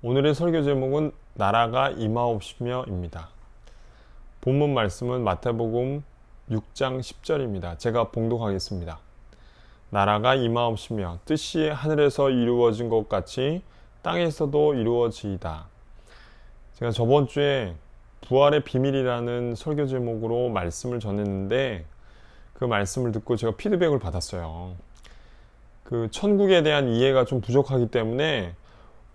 오늘의 설교 제목은 나라가 임하옵시며입니다. 본문 말씀은 마태복음 6장 10절입니다. 제가 봉독하겠습니다. 나라가 임하옵시며 뜻이 하늘에서 이루어진 것 같이 땅에서도 이루어지이다. 제가 저번 주에 부활의 비밀이라는 설교 제목으로 말씀을 전했는데 그 말씀을 듣고 제가 피드백을 받았어요. 그 천국에 대한 이해가 좀 부족하기 때문에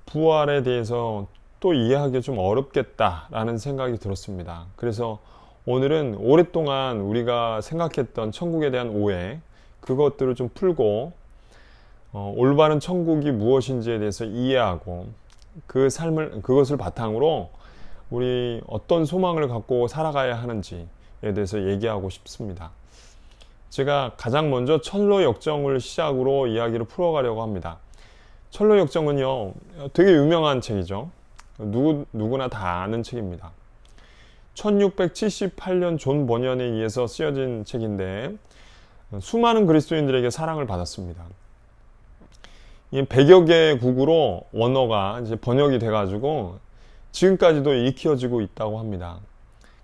부활에 대해서 또 이해하기 좀 어렵겠다라는 생각이 들었습니다. 그래서 오늘은 오랫동안 우리가 생각했던 천국에 대한 오해, 그것들을 좀 풀고 올바른 천국이 무엇인지에 대해서 이해하고 그것을 바탕으로 우리 어떤 소망을 갖고 살아가야 하는지에 대해서 얘기하고 싶습니다. 제가 가장 먼저 철로 역정을 시작으로 이야기를 풀어가려고 합니다. 철로 역정은요, 되게 유명한 책이죠. 누구나 다 아는 책입니다. 1678년 존 버년에 의해서 쓰여진 책인데 수많은 그리스도인들에게 사랑을 받았습니다. 100여 개의 국으로 원어가 이제 번역이 돼가지고 지금까지도 익혀지고 있다고 합니다.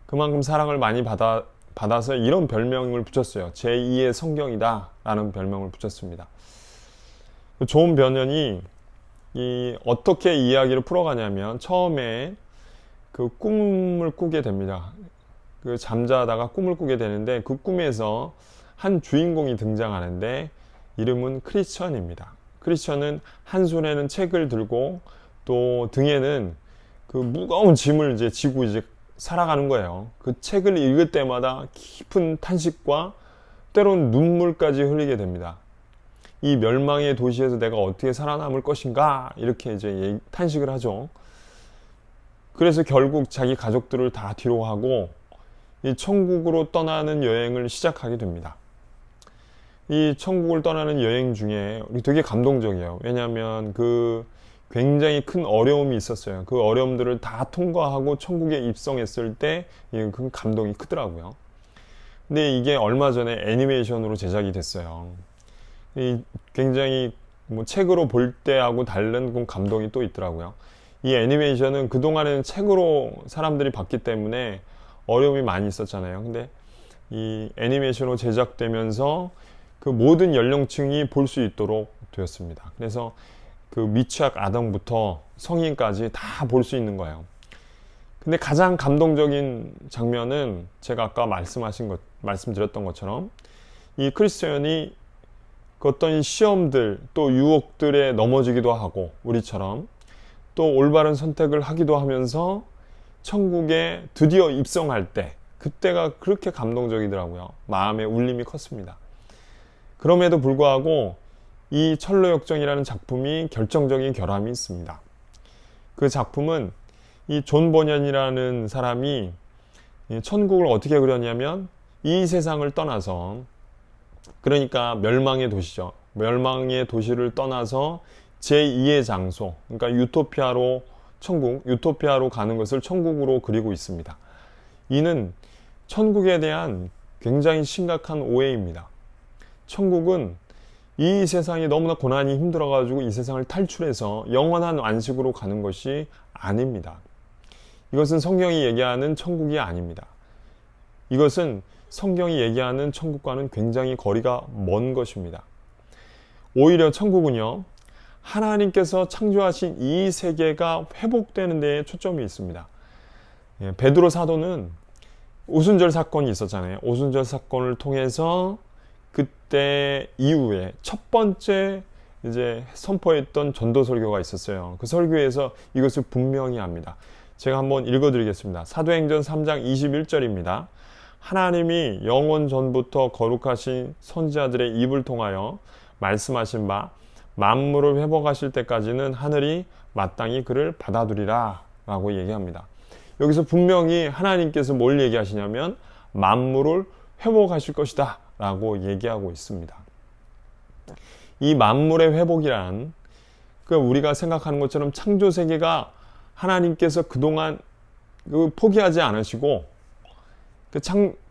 그만큼 사랑을 많이 받아서 이런 별명을 붙였어요. 제2의 성경이다 라는 별명을 붙였습니다. 존 버년이 어떻게 이야기를 풀어가냐면 처음에 그 꿈을 꾸게 됩니다. 그 잠자다가 꿈을 꾸게 되는데 그 꿈에서 한 주인공이 등장하는데 이름은 크리스천입니다. 크리스천은 한 손에는 책을 들고 또 등에는 그 무거운 짐을 이제 지고 이제 살아가는 거예요. 그 책을 읽을 때마다 깊은 탄식과 때론 눈물까지 흘리게 됩니다. 이 멸망의 도시에서 내가 어떻게 살아남을 것인가 이렇게 이제 탄식을 하죠. 그래서 결국 자기 가족들을 다 뒤로 하고 이 천국으로 떠나는 여행을 시작하게 됩니다. 이 천국을 떠나는 여행 중에 되게 감동적이에요. 왜냐하면 그 굉장히 큰 어려움이 있었어요. 그 어려움들을 다 통과하고 천국에 입성했을 때 그 감동이 크더라고요. 근데 이게 얼마 전에 애니메이션으로 제작이 됐어요. 굉장히 책으로 볼 때하고 다른 그 감동이 또 있더라고요. 이 애니메이션은 그동안에는 책으로 사람들이 봤기 때문에 어려움이 많이 있었잖아요. 근데 이 애니메이션으로 제작되면서 그 모든 연령층이 볼 수 있도록 되었습니다. 그래서 그 미취학 아동부터 성인까지 다 볼 수 있는 거예요. 근데 가장 감동적인 장면은 제가 아까 말씀드렸던 것처럼 이 크리스천이 그 어떤 시험들 또 유혹들에 넘어지기도 하고 우리처럼 또 올바른 선택을 하기도 하면서 천국에 드디어 입성할 때 그때가 그렇게 감동적이더라고요. 마음의 울림이 컸습니다. 그럼에도 불구하고 이 철로역정이라는 작품이 결정적인 결함이 있습니다. 그 작품은 이 존 버년이라는 사람이 천국을 어떻게 그렸냐면 이 세상을 떠나서 그러니까 멸망의 도시죠. 멸망의 도시를 떠나서 제2의 장소, 그러니까 유토피아로 가는 것을 천국으로 그리고 있습니다. 이는 천국에 대한 굉장히 심각한 오해입니다. 천국은 이 세상이 너무나 고난이 힘들어가지고 이 세상을 탈출해서 영원한 안식으로 가는 것이 아닙니다. 이것은 성경이 얘기하는 천국이 아닙니다. 이것은 성경이 얘기하는 천국과는 굉장히 거리가 먼 것입니다. 오히려 천국은요, 하나님께서 창조하신 이 세계가 회복되는 데에 초점이 있습니다. 베드로 사도는 오순절 사건이 있었잖아요. 오순절 사건을 통해서 그때 이후에 첫 번째 이제 선포했던 전도 설교가 있었어요. 그 설교에서 이것을 분명히 합니다. 제가 한번 읽어드리겠습니다. 사도행전 3장 21절입니다. 하나님이 영원 전부터 거룩하신 선지자들의 입을 통하여 말씀하신 바 만물을 회복하실 때까지는 하늘이 마땅히 그를 받아두리라 라고 얘기합니다. 여기서 분명히 하나님께서 뭘 얘기하시냐면 만물을 회복하실 것이다 라고 얘기하고 있습니다. 이 만물의 회복이란 우리가 생각하는 것처럼 창조세계가 하나님께서 그동안 포기하지 않으시고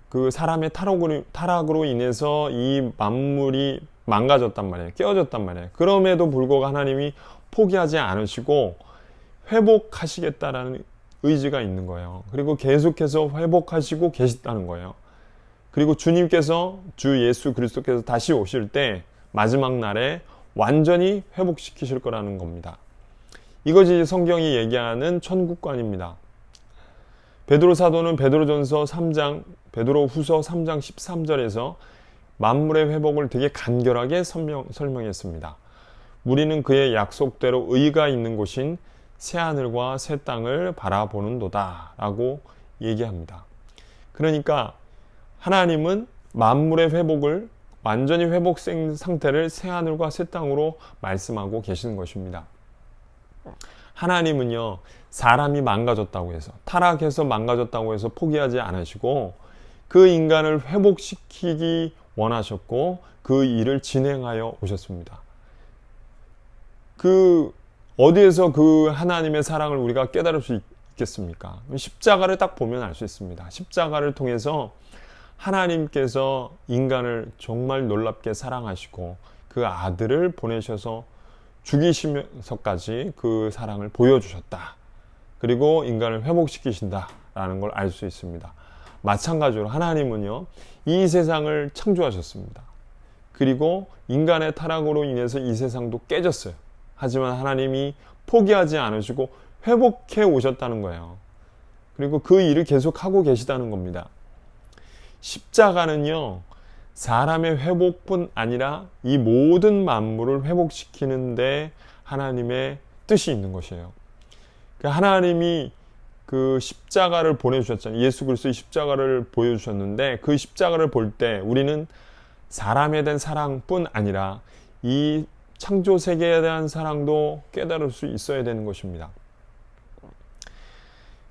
그 사람의 타락으로 인해서 이 만물이 망가졌단 말이에요. 깨어졌단 말이에요. 그럼에도 불구하고 하나님이 포기하지 않으시고 회복하시겠다라는 의지가 있는 거예요. 그리고 계속해서 회복하시고 계시다는 거예요. 그리고 주님께서, 주 예수 그리스도께서 다시 오실 때 마지막 날에 완전히 회복시키실 거라는 겁니다. 이것이 성경이 얘기하는 천국관입니다. 베드로 사도는 베드로전서 3장, 베드로후서 3장 13절에서 만물의 회복을 되게 간결하게 설명했습니다. 우리는 그의 약속대로 의가 있는 곳인 새하늘과 새 땅을 바라보는도다 라고 얘기합니다. 그러니까 하나님은 만물의 회복을, 완전히 회복 상태를 새하늘과 새 땅으로 말씀하고 계시는 것입니다. 하나님은요, 사람이 망가졌다고 해서, 타락해서 망가졌다고 해서 포기하지 않으시고 그 인간을 회복시키기 원하셨고 그 일을 진행하여 오셨습니다. 어디에서 그 하나님의 사랑을 우리가 깨달을 수 있겠습니까? 십자가를 딱 보면 알 수 있습니다. 십자가를 통해서 하나님께서 인간을 정말 놀랍게 사랑하시고 그 아들을 보내셔서 죽이시면서까지 그 사랑을 보여주셨다. 그리고 인간을 회복시키신다라는 걸 알 수 있습니다. 마찬가지로 하나님은요, 이 세상을 창조하셨습니다. 그리고 인간의 타락으로 인해서 이 세상도 깨졌어요. 하지만 하나님이 포기하지 않으시고 회복해 오셨다는 거예요. 그리고 그 일을 계속하고 계시다는 겁니다. 십자가는요, 사람의 회복뿐 아니라 이 모든 만물을 회복시키는데 하나님의 뜻이 있는 것이에요. 하나님이 그 십자가를 보내주셨잖아요. 예수 그리스도의 십자가를 보여주셨는데 그 십자가를 볼 때 우리는 사람에 대한 사랑뿐 아니라 이 창조 세계에 대한 사랑도 깨달을 수 있어야 되는 것입니다.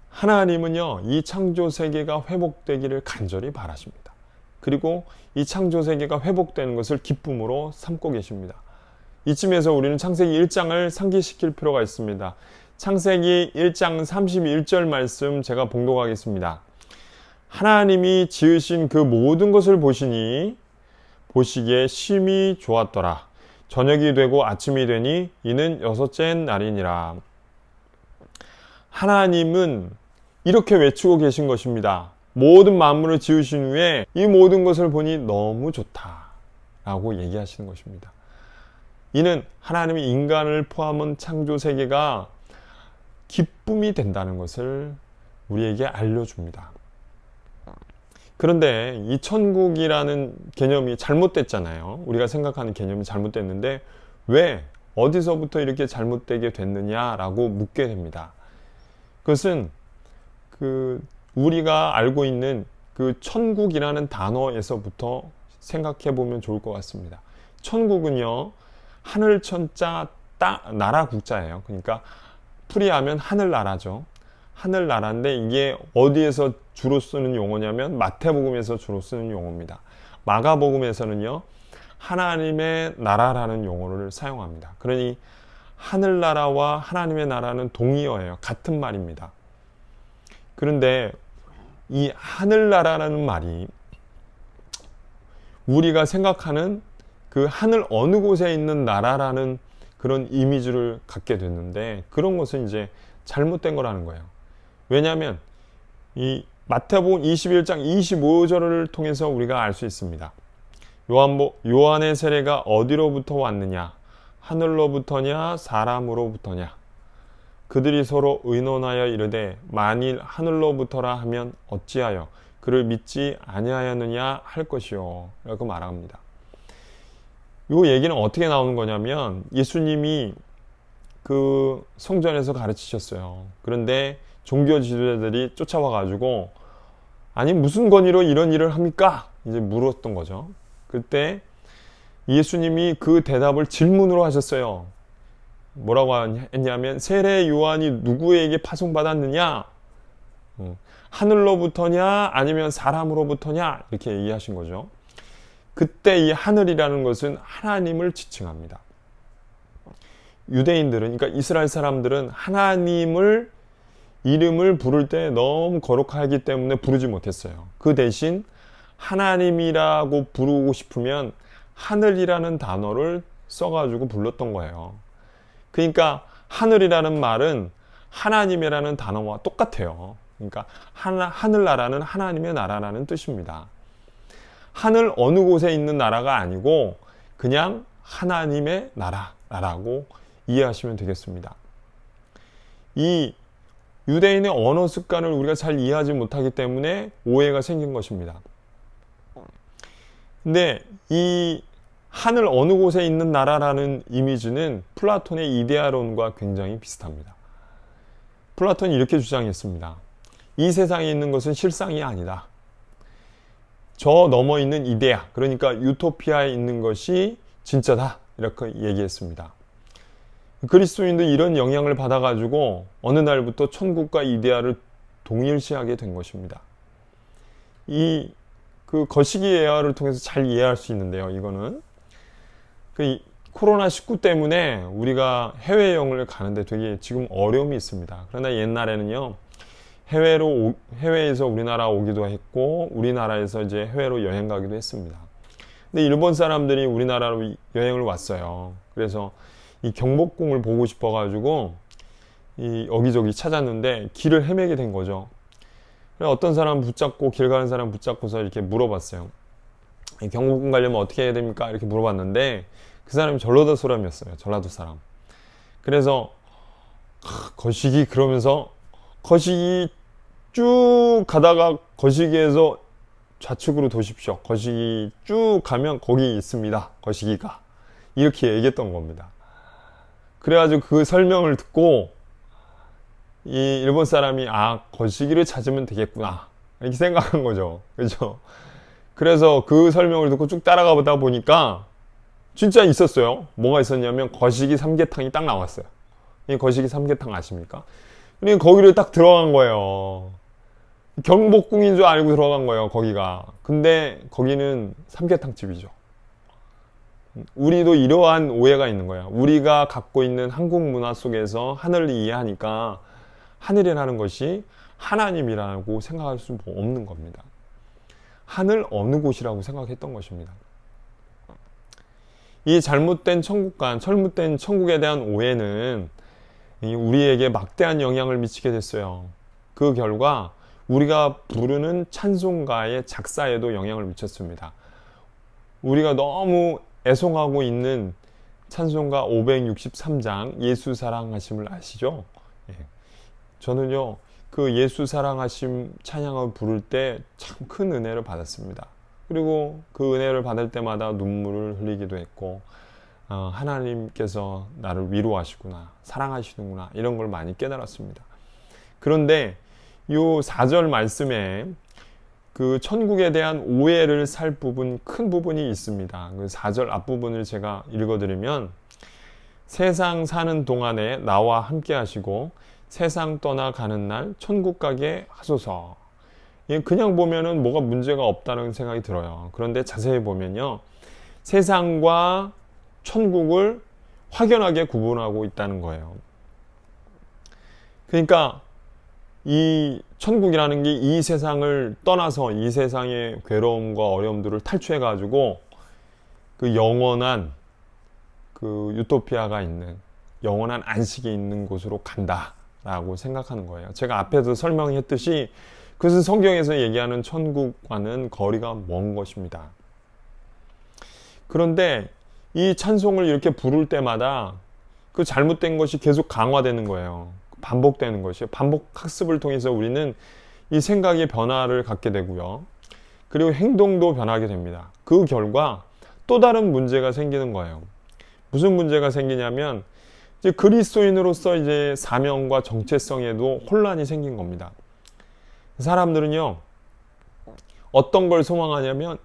하나님은요, 이 창조 세계가 회복되기를 간절히 바라십니다. 그리고 이 창조 세계가 회복되는 것을 기쁨으로 삼고 계십니다. 이쯤에서 우리는 창세기 1장을 상기시킬 필요가 있습니다. 창세기 1장 31절 말씀 제가 봉독하겠습니다. 하나님이 지으신 그 모든 것을 보시니 보시기에 심히 좋았더라. 저녁이 되고 아침이 되니 이는 여섯째 날이니라. 하나님은 이렇게 외치고 계신 것입니다. 모든 만물을 지으신 후에 이 모든 것을 보니 너무 좋다라고 얘기하시는 것입니다. 이는 하나님이 인간을 포함한 창조 세계가 기쁨이 된다는 것을 우리에게 알려줍니다. 그런데 이 천국이라는 개념이 잘못됐잖아요. 우리가 생각하는 개념이 잘못됐는데 왜, 어디서부터 이렇게 잘못되게 됐느냐라고 묻게 됩니다. 그것은 우리가 알고 있는 그 천국이라는 단어에서부터 생각해 보면 좋을 것 같습니다. 천국은요, 하늘 천자 나라 국자예요. 그러니까 풀이하면 하늘나라죠. 하늘나라인데 이게 어디에서 주로 쓰는 용어냐면 마태복음에서 주로 쓰는 용어입니다. 마가복음에서는요, 하나님의 나라라는 용어를 사용합니다. 그러니 하늘나라와 하나님의 나라는 동의어예요. 같은 말입니다. 그런데 이 하늘나라라는 말이 우리가 생각하는 그 하늘 어느 곳에 있는 나라라는 그런 이미지를 갖게 됐는데 그런 것은 이제 잘못된 거라는 거예요. 왜냐하면 이 마태복음 21장 25절을 통해서 우리가 알 수 있습니다. 요한의 세례가 어디로부터 왔느냐? 하늘로부터냐 사람으로부터냐? 그들이 서로 의논하여 이르되 만일 하늘로부터라 하면 어찌하여 그를 믿지 아니하였느냐 할 것이요 라고 말합니다. 이 얘기는 어떻게 나오는 거냐면 예수님이 그 성전에서 가르치셨어요. 그런데 종교 지도자들이 쫓아와 가지고 아니 무슨 권위로 이런 일을 합니까? 이제 물었던 거죠. 그때 예수님이 그 대답을 질문으로 하셨어요. 뭐라고 했냐면 세례 요한이 누구에게 파송받았느냐? 하늘로부터냐 아니면 사람으로부터냐? 이렇게 얘기하신 거죠. 그때 이 하늘이라는 것은 하나님을 지칭합니다. 유대인들은, 그러니까 이스라엘 사람들은 하나님을 이름을 부를 때 너무 거룩하기 때문에 부르지 못했어요. 그 대신 하나님이라고 부르고 싶으면 하늘이라는 단어를 써가지고 불렀던 거예요. 그러니까 하늘이라는 말은 하나님이라는 단어와 똑같아요. 그러니까 하늘나라는 하나님의 나라라는 뜻입니다. 하늘 어느 곳에 있는 나라가 아니고 그냥 하나님의 나라라고 이해하시면 되겠습니다. 이 유대인의 언어 습관을 우리가 잘 이해하지 못하기 때문에 오해가 생긴 것입니다. 근데 이 하늘 어느 곳에 있는 나라라는 이미지는 플라톤의 이데아론과 굉장히 비슷합니다. 플라톤이 이렇게 주장했습니다. 이 세상에 있는 것은 실상이 아니다. 저 넘어 있는 이데아, 그러니까 유토피아에 있는 것이 진짜다. 이렇게 얘기했습니다. 그리스도인도 이런 영향을 받아가지고 어느 날부터 천국과 이데아를 동일시하게 된 것입니다. 그 거시기 예화를 통해서 잘 이해할 수 있는데요. 이거는 코로나19 때문에 우리가 해외여행을 가는데 되게 지금 어려움이 있습니다. 그러나 옛날에는요, 해외에서 우리나라 오기도 했고, 우리나라에서 이제 해외로 여행 가기도 했습니다. 근데 일본 사람들이 우리나라로 여행을 왔어요. 그래서 이 경복궁을 보고 싶어가지고 여기저기 찾았는데 길을 헤매게 된 거죠. 어떤 사람 붙잡고, 길 가는 사람 붙잡고서 이렇게 물어봤어요. 경복궁 가려면 어떻게 해야 됩니까? 이렇게 물어봤는데 그 사람이 전라도 사람이었어요. 전라도 사람. 그래서 거시기, 그러면서 거시기 쭉 가다가 거시기에서 좌측으로 도십시오. 거시기 쭉 가면 거기 있습니다. 거시기가. 이렇게 얘기했던 겁니다. 그래가지고 그 설명을 듣고 이 일본 사람이 거시기를 찾으면 되겠구나 이렇게 생각한 거죠. 그렇죠? 그래서 그 설명을 듣고 쭉 따라가 보다 보니까 진짜 있었어요. 뭐가 있었냐면 거시기 삼계탕이 딱 나왔어요. 이 거시기 삼계탕 아십니까? 그러니까 거기를 딱 들어간 거예요. 경복궁인 줄 알고 들어간 거예요, 거기가. 근데 거기는 삼계탕 집이죠. 우리도 이러한 오해가 있는 거예요. 우리가 갖고 있는 한국 문화 속에서 하늘을 이해하니까 하늘이라는 것이 하나님이라고 생각할 수 없는 겁니다. 하늘 어느 곳이라고 생각했던 것입니다. 이 잘못된 천국에 대한 오해는 우리에게 막대한 영향을 미치게 됐어요. 그 결과 우리가 부르는 찬송가의 작사에도 영향을 미쳤습니다. 우리가 너무 애송하고 있는 찬송가 563장 예수 사랑하심을 아시죠? 저는요, 그 예수 사랑하심 찬양을 부를 때 참 큰 은혜를 받았습니다. 그리고 그 은혜를 받을 때마다 눈물을 흘리기도 했고, 하나님께서 나를 위로하시구나, 사랑하시는구나, 이런 걸 많이 깨달았습니다. 그런데 이 4절 말씀에 그 천국에 대한 오해를 살 부분, 큰 부분이 있습니다. 그 4절 앞부분을 제가 읽어드리면, 세상 사는 동안에 나와 함께 하시고 세상 떠나가는 날 천국 가게 하소서. 그냥 보면은 뭐가 문제가 없다는 생각이 들어요. 그런데 자세히 보면요, 세상과 천국을 확연하게 구분하고 있다는 거예요. 그러니까 이 천국이라는 게 이 세상을 떠나서 이 세상의 괴로움과 어려움들을 탈출해 가지고 그 영원한 그 유토피아가 있는, 영원한 안식이 있는 곳으로 간다라고 생각하는 거예요. 제가 앞에서 설명했듯이 그것은 성경에서 얘기하는 천국과는 거리가 먼 것입니다. 그런데 이 찬송을 이렇게 부를 때마다 그 잘못된 것이 계속 강화되는 거예요. 반복되는 것이에요. 반복 학습을 통해서 우리는 이 생각의 변화를 갖게 되고요. 그리고 행동도 변하게 됩니다. 그 결과 또 다른 문제가 생기는 거예요. 무슨 문제가 생기냐면 이제 그리스도인으로서 이제 사명과 정체성에도 혼란이 생긴 겁니다. 사람들은요, 어떤 걸 소망하냐면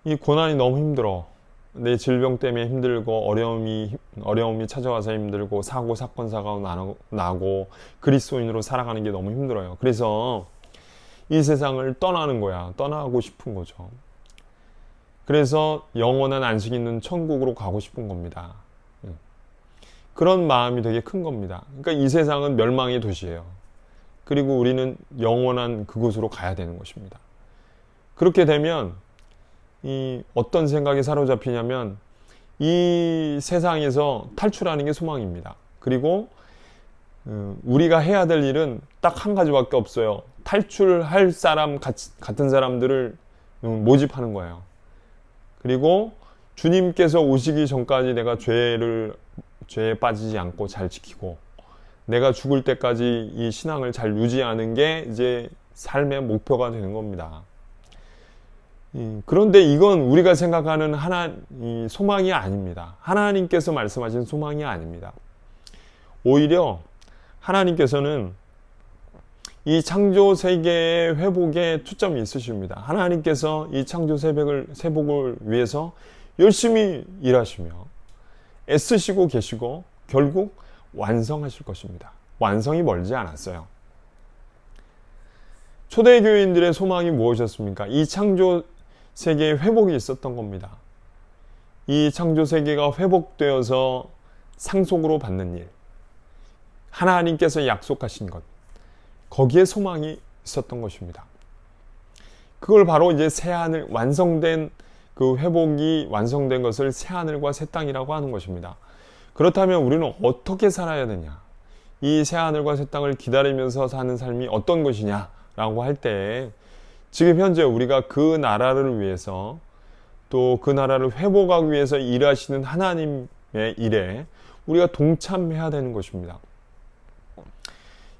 이 고난이 너무 힘들어. 내 질병 때문에 힘들고 어려움이 찾아와서 힘들고 사고 사건사가 나고 그리스도인으로 살아가는 게 너무 힘들어요. 그래서 이 세상을 떠나는 거야. 떠나고 싶은 거죠. 그래서 영원한 안식 있는 천국으로 가고 싶은 겁니다. 그런 마음이 되게 큰 겁니다. 그러니까 이 세상은 멸망의 도시예요. 그리고 우리는 영원한 그곳으로 가야 되는 것입니다. 그렇게 되면 이 어떤 생각에 사로잡히냐면 이 세상에서 탈출하는 게 소망입니다. 그리고 우리가 해야 될 일은 딱 한 가지밖에 없어요. 탈출할 사람 같은 사람들을 모집하는 거예요. 그리고 주님께서 오시기 전까지 내가 죄에 빠지지 않고 잘 지키고 내가 죽을 때까지 이 신앙을 잘 유지하는 게 이제 삶의 목표가 되는 겁니다. 그런데 이건 우리가 생각하는 이 소망이 아닙니다. 하나님께서 말씀하신 소망이 아닙니다. 오히려 하나님께서는 이 창조 세계의 회복에 초점이 있으십니다. 하나님께서 이 창조 세복을 위해서 열심히 일하시며 애쓰시고 계시고 결국 완성하실 것입니다. 완성이 멀지 않았어요. 초대교인들의 소망이 무엇이었습니까? 이 창조 세계의 회복이 있었던 겁니다. 이 창조 세계가 회복되어서 상속으로 받는 일, 하나님께서 약속하신 것, 거기에 소망이 있었던 것입니다. 그걸 바로 이제 새하늘, 완성된 그 회복이 완성된 것을 새하늘과 새 땅이라고 하는 것입니다. 그렇다면 우리는 어떻게 살아야 되냐? 이 새하늘과 새 땅을 기다리면서 사는 삶이 어떤 것이냐라고 할 때 지금 현재 우리가 그 나라를 위해서 또 그 나라를 회복하기 위해서 일하시는 하나님의 일에 우리가 동참해야 되는 것입니다.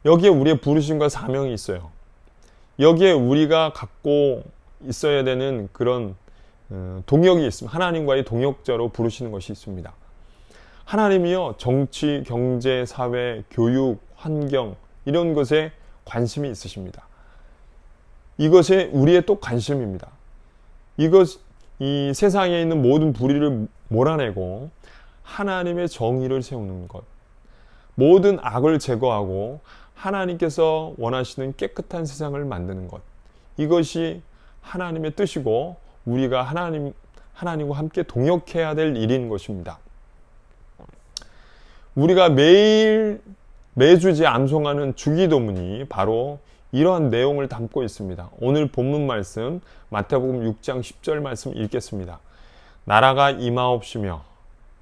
여기에 우리의 부르심과 사명이 있어요. 여기에 우리가 갖고 있어야 되는 그런 동역이 있습니다. 하나님과의 동역자로 부르시는 것이 있습니다. 하나님이요, 정치, 경제, 사회, 교육, 환경 이런 것에 관심이 있으십니다. 이것에 우리의 또 관심입니다. 이 세상에 있는 모든 불의를 몰아내고 하나님의 정의를 세우는 것, 모든 악을 제거하고 하나님께서 원하시는 깨끗한 세상을 만드는 것, 이것이 하나님의 뜻이고 우리가 하나님과 함께 동역해야 될 일인 것입니다. 우리가 매주 암송하는 주기도문이 바로 이러한 내용을 담고 있습니다. 오늘 본문 말씀 마태복음 6장 10절 말씀 읽겠습니다. 나라가 임하옵시며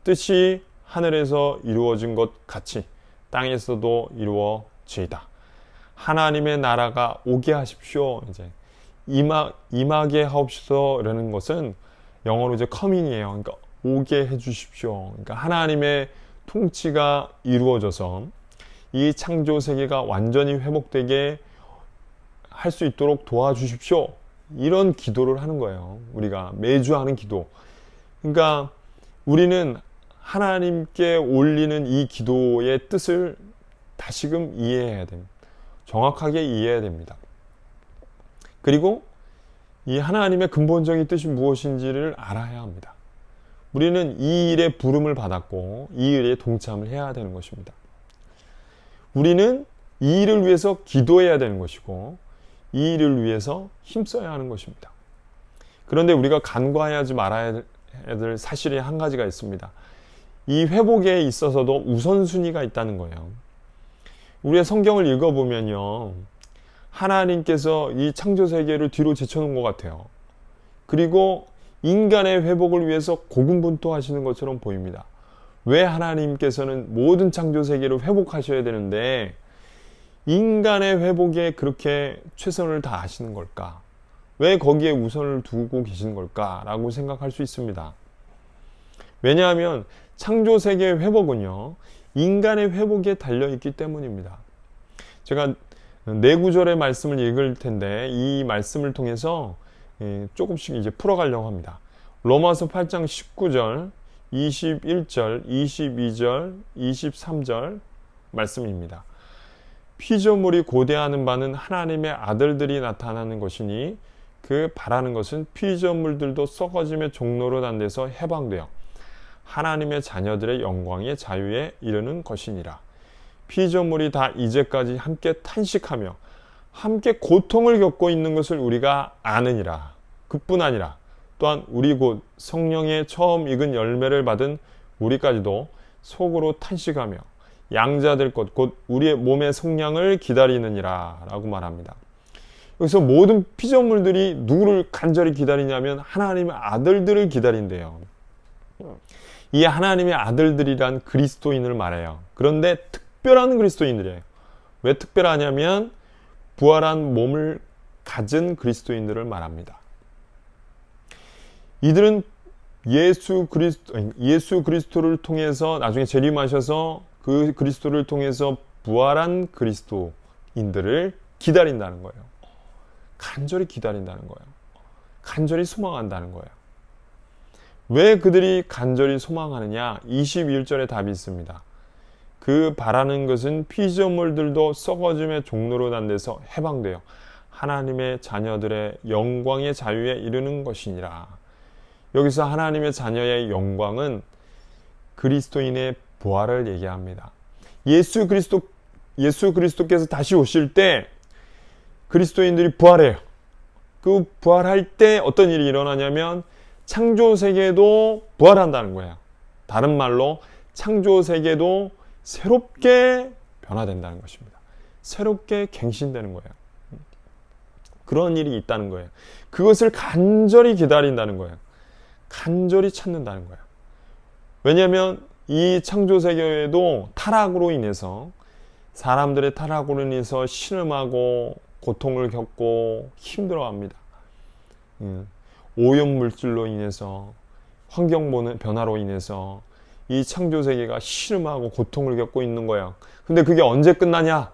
뜻이 하늘에서 이루어진 것 같이 땅에서도 이루어지이다. 하나님의 나라가 오게 하십시오. 이제 임하게 하옵소서라는 것은 영어로 이제 coming이에요. 그러니까 오게 해주십시오. 그러니까 하나님의 통치가 이루어져서 이 창조 세계가 완전히 회복되게 할 수 있도록 도와주십시오. 이런 기도를 하는 거예요. 우리가 매주 하는 기도. 그러니까 우리는 하나님께 올리는 이 기도의 뜻을 다시금 이해해야 됩니다. 정확하게 이해해야 됩니다. 그리고 이 하나님의 근본적인 뜻이 무엇인지를 알아야 합니다. 우리는 이 일에 부름을 받았고 이 일에 동참을 해야 되는 것입니다. 우리는 이 일을 위해서 기도해야 되는 것이고 이 일을 위해서 힘써야 하는 것입니다. 그런데 우리가 간과하지 말아야 될 사실이 한 가지가 있습니다. 이 회복에 있어서도 우선순위가 있다는 거예요. 우리의 성경을 읽어보면요, 하나님께서 이 창조세계를 뒤로 제쳐놓은 것 같아요. 그리고 인간의 회복을 위해서 고군분투하시는 것처럼 보입니다. 왜 하나님께서는 모든 창조세계를 회복하셔야 되는데 인간의 회복에 그렇게 최선을 다하시는 걸까? 왜 거기에 우선을 두고 계시는 걸까? 라고 생각할 수 있습니다. 왜냐하면 창조세계의 회복은요, 인간의 회복에 달려있기 때문입니다. 제가 네 구절의 말씀을 읽을 텐데 이 말씀을 통해서 조금씩 이제 풀어가려고 합니다. 로마서 8장 19절, 21절, 22절, 23절 말씀입니다. 피조물이 고대하는 바는 하나님의 아들들이 나타나는 것이니 그 바라는 것은 피조물들도 썩어짐의 종로로 단돼서 해방되어 하나님의 자녀들의 영광의 자유에 이르는 것이니라. 피조물이 다 이제까지 함께 탄식하며 함께 고통을 겪고 있는 것을 우리가 아느니라. 그뿐 아니라 또한 우리 곧 성령의 처음 익은 열매를 받은 우리까지도 속으로 탄식하며 양자될 것 곧 우리의 몸의 속량을 기다리느니라 라고 말합니다. 여기서 모든 피조물들이 누구를 간절히 기다리냐면 하나님의 아들들을 기다린대요. 이 하나님의 아들들이란 그리스도인을 말해요. 그런데 특별한 그리스도인들이에요. 왜 특별하냐면 부활한 몸을 가진 그리스도인들을 말합니다. 이들은 예수 그리스도를 통해서 나중에 재림하셔서 그 그리스도를 통해서 부활한 그리스도인들을 기다린다는 거예요. 간절히 기다린다는 거예요. 간절히 소망한다는 거예요. 왜 그들이 간절히 소망하느냐? 21절에 답이 있습니다. 그 바라는 것은 피조물들도 썩어짐의 종로로 난 데서 해방되어 하나님의 자녀들의 영광의 자유에 이르는 것이니라. 여기서 하나님의 자녀의 영광은 그리스도인의 부활을 얘기합니다. 예수 그리스도께서 다시 오실 때 그리스도인들이 부활해요. 그 부활할 때 어떤 일이 일어나냐면 창조 세계도 부활한다는 거예요. 다른 말로 창조 세계도 새롭게 변화된다는 것입니다. 새롭게 갱신되는 거예요. 그런 일이 있다는 거예요. 그것을 간절히 기다린다는 거예요. 간절히 찾는다는 거예요. 왜냐하면 이 창조 세계에도 타락으로 인해서 사람들의 타락으로 인해서 신음하고 고통을 겪고 힘들어합니다. 오염 물질로 인해서 환경 변화로 인해서 이 창조 세계가 신음하고 고통을 겪고 있는 거예요. 근데 그게 언제 끝나냐?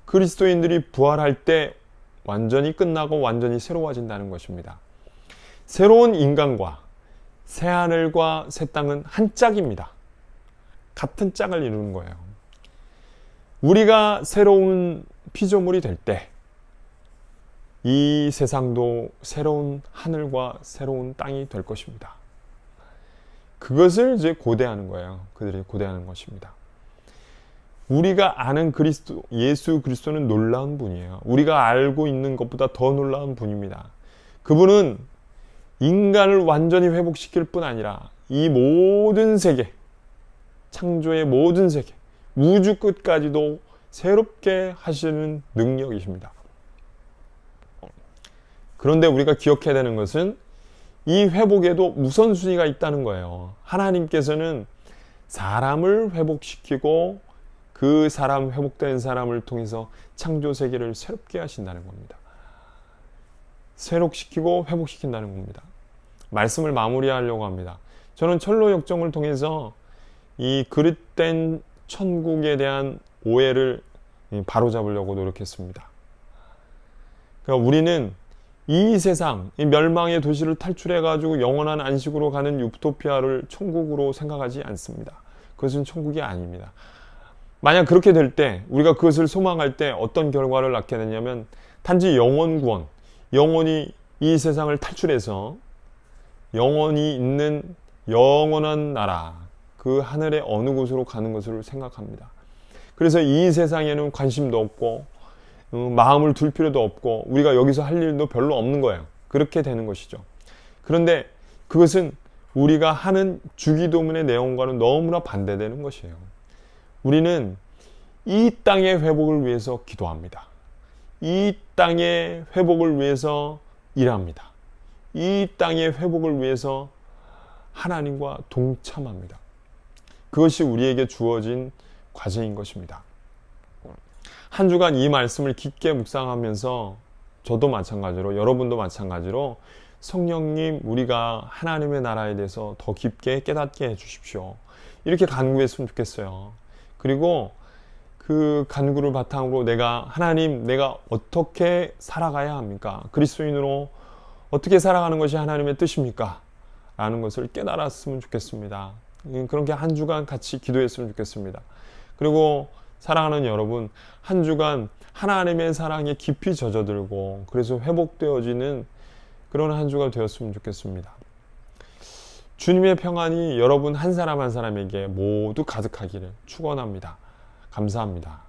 그리스도인들이 부활할 때 완전히 끝나고 완전히 새로워진다는 것입니다. 새로운 인간과 새 하늘과 새 땅은 한 짝입니다. 같은 짝을 이루는 거예요. 우리가 새로운 피조물이 될 때 이 세상도 새로운 하늘과 새로운 땅이 될 것입니다. 그것을 이제 고대하는 거예요. 그들이 고대하는 것입니다. 우리가 아는 예수 그리스도는 놀라운 분이에요. 우리가 알고 있는 것보다 더 놀라운 분입니다. 그분은 인간을 완전히 회복시킬 뿐 아니라 이 모든 세계, 창조의 모든 세계, 우주 끝까지도 새롭게 하시는 능력이십니다. 그런데 우리가 기억해야 되는 것은 이 회복에도 우선순위가 있다는 거예요. 하나님께서는 사람을 회복시키고 그 사람, 회복된 사람을 통해서 창조 세계를 새롭게 하신다는 겁니다. 새롭시키고 회복시킨다는 겁니다. 말씀을 마무리하려고 합니다. 저는 철로 역정을 통해서 이 그릇된 천국에 대한 오해를 바로잡으려고 노력했습니다. 그러니까 우리는 이 세상, 이 멸망의 도시를 탈출해가지고 영원한 안식으로 가는 유토피아를 천국으로 생각하지 않습니다. 그것은 천국이 아닙니다. 만약 그렇게 될 때, 우리가 그것을 소망할 때 어떤 결과를 낳게 되냐면 단지 영원 구원, 영원히 이 세상을 탈출해서 영원히 있는 영원한 나라, 그 하늘의 어느 곳으로 가는 것을 생각합니다. 그래서 이 세상에는 관심도 없고 마음을 둘 필요도 없고 우리가 여기서 할 일도 별로 없는 거예요. 그렇게 되는 것이죠. 그런데 그것은 우리가 하는 주기도문의 내용과는 너무나 반대되는 것이에요. 우리는 이 땅의 회복을 위해서 기도합니다. 이 땅의 회복을 위해서 일합니다. 이 땅의 회복을 위해서 하나님과 동참합니다. 그것이 우리에게 주어진 과제인 것입니다. 한 주간 이 말씀을 깊게 묵상하면서 저도 마찬가지로 여러분도 마찬가지로 성령님 우리가 하나님의 나라에 대해서 더 깊게 깨닫게 해주십시오. 이렇게 간구했으면 좋겠어요. 그리고 그 간구를 바탕으로 하나님 내가 어떻게 살아가야 합니까? 그리스도인으로 어떻게 살아가는 것이 하나님의 뜻입니까? 라는 것을 깨달았으면 좋겠습니다. 그렇게 한 주간 같이 기도했으면 좋겠습니다. 그리고 사랑하는 여러분, 한 주간 하나님의 사랑에 깊이 젖어들고 그래서 회복되어지는 그런 한 주가 되었으면 좋겠습니다. 주님의 평안이 여러분 한 사람 한 사람에게 모두 가득하기를 축원합니다. 감사합니다.